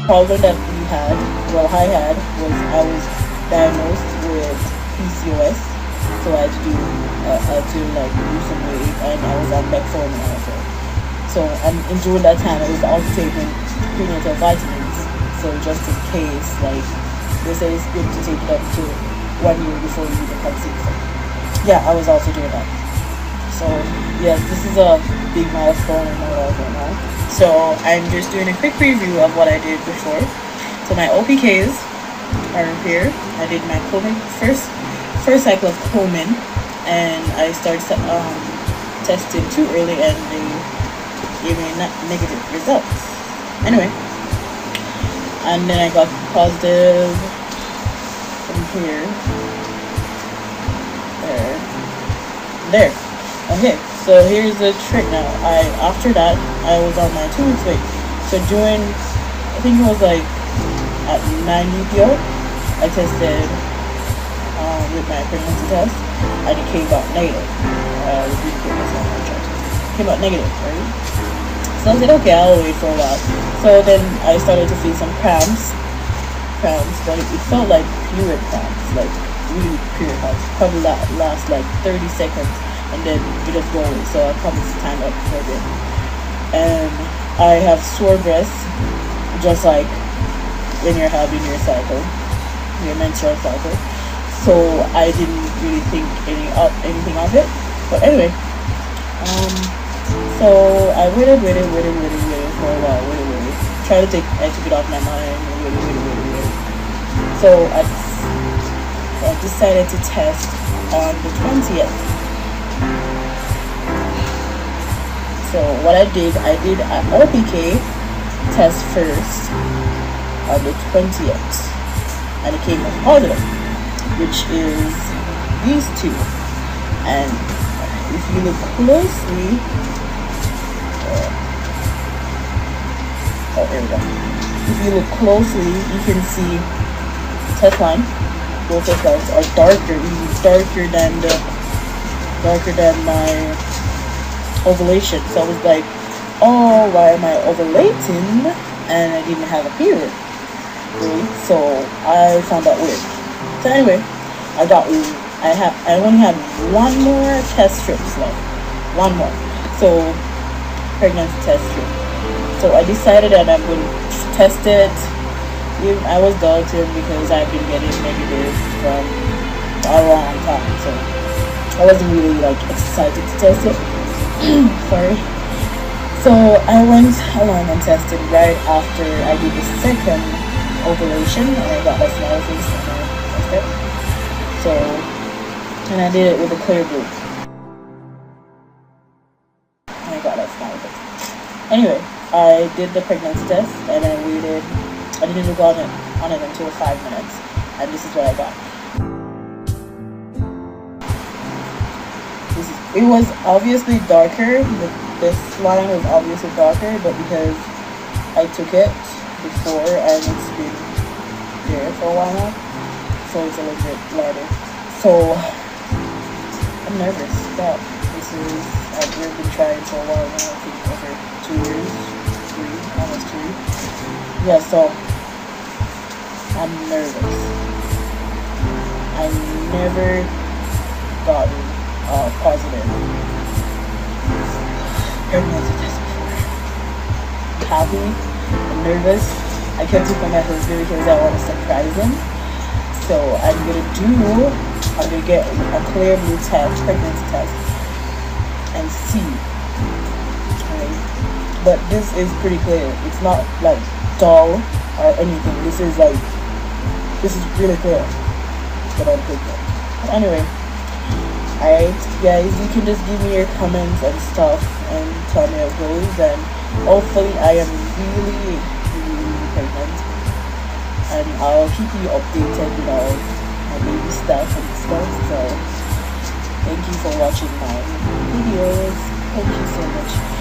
problem that we had, well, I had, was I was diagnosed with PCOS, so I had to like lose some weight, and I was on metformin also. So, and during that time, I was also taking prenatal vitamins. So just in case, like they say, it's good to take it up to 1 year before you even conceive. So, yeah, I was also doing that. So yes, this is a big milestone in my life right now. So I'm just doing a quick review of what I did before. So my OPKs are here. I did my Clomid first cycle of Clomid, and I started testing too early, and they gave me negative results. Anyway, and then I got positive from here, there. Okay, so here's the trick now. After that, I was on my 2 weeks wait. So during, I think it was like at 90 PO, I tested with my pregnancy test, and it came out negative. Came out negative, right? So I said, okay, I'll wait for a while. So then I started to feel some cramps, but it felt like period cramps, like really period cramps. Probably last like 30 seconds, and then it just go away. So I promised to time up for a bit. And I have sore breasts, just like when you're having your cycle, your menstrual cycle. So I didn't really think anything of it. But anyway, so I waited for a while, try to took it off my mind, waited. So I decided to test on the 20th. So what I did an OPK test first on the 20th, and it came out positive, which is these two. And if you look closely, here we go. If you look closely, you can see test line. Both test lines are darker, even darker than my ovulation. So I was like, oh, why am I ovulating and I didn't have a period? Right? So I found that weird. So anyway, I only have one more test strip left. One more. So pregnancy test strip. So I decided that I'm going to test it. I was doubting because I've been getting negative from a long time. So I wasn't really like excited to test it. Sorry. So I went along and tested right after I did the second ovulation, and I got my smile face and I tested. So, and I did it with a clear blue. And I got that smile face. Anyway, I did the pregnancy test, and I waited. I didn't look on it until 5 minutes, and this is what I got. It was obviously darker. This line was obviously darker, but because I took it before and it's been there for a while now, so it's a little bit lighter. So I'm nervous. But I've been trying for a while now. I think over 2 years, almost 3. Yeah, so I'm nervous. I never gotten positive pregnancy test before. I'm happy, I'm nervous. I kept it for my husband because I want to surprise him. So I'm gonna get a clear blue test, pregnancy test, and see. Right? But this is pretty clear. It's not like dull or anything. This is really clear that I'm pregnant. But anyway, alright guys, you can just give me your comments and stuff and tell me how it goes, and hopefully I am really pregnant, and I'll keep you updated with all my baby stuff and stuff. So thank you for watching my videos. Thank you so much.